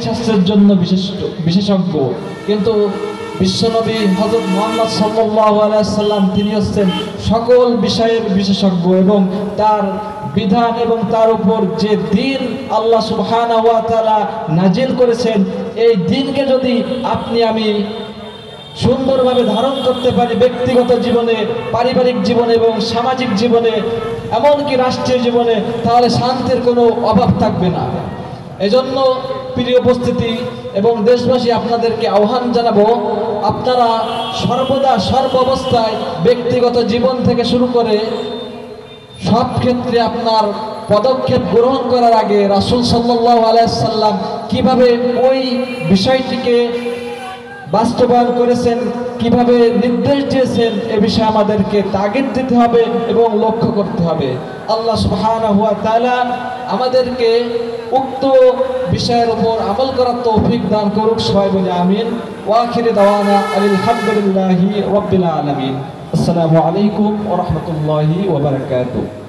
শাস্ত্রের জন্য বিশেষজ্ঞ, কিন্তু বিশ্বনবী হযরত মুহাম্মদ সাল্লাল্লাহু আলাইহি ওয়াসাল্লাম তিনি হচ্ছেন সকল বিষয়ের বিশেষজ্ঞ, এবং তার বিধান এবং তার উপর যে দ্বীন আল্লাহ সুবহানাহু ওয়া তাআলা নাজিল করেছেন, এই দ্বীনকে যদি আপনি আমি সুন্দরভাবে ধারণ করতে পারি ব্যক্তিগত জীবনে, পারিবারিক জীবনে এবং সামাজিক জীবনে, এমনকি রাষ্ট্রীয় জীবনে, তাহলে শান্তির কোনো অভাব থাকবে না। এজন্য প্রিয় উপস্থিতি এবং দেশবাসী, আপনাদেরকে আহ্বান জানাবো, আপনারা সর্বদা সর্ব অবস্থায় ব্যক্তিগত জীবন থেকে শুরু করে সব ক্ষেত্রে আপনার পদক্ষেপ গ্রহণ করার আগে রাসূল সাল্লাল্লাহু আলাইহি ওয়াসাল্লাম কিভাবে ওই বিষয়টিকে বাস্তবায়ন করেছেন, কিভাবে নির্দেশ দিয়েছেন, এ বিষয়ে আমাদেরকে তাগিদ দিতে হবে এবং লক্ষ্য করতে হবে। আল্লাহ সুবহানাহু ওয়া তাআলা আমাদেরকে উক্ত বিষয়ের উপর আমল করার তৌফিক দান করুক, সবাই বলি আমিন। ওয়া আখিরু দাওয়ানা আলহামদুলিল্লাহি রাব্বিল আলামিন। আসসালামু আলাইকুম ওয়া রাহমাতুল্লাহি ওয়া বারাকাতুহু।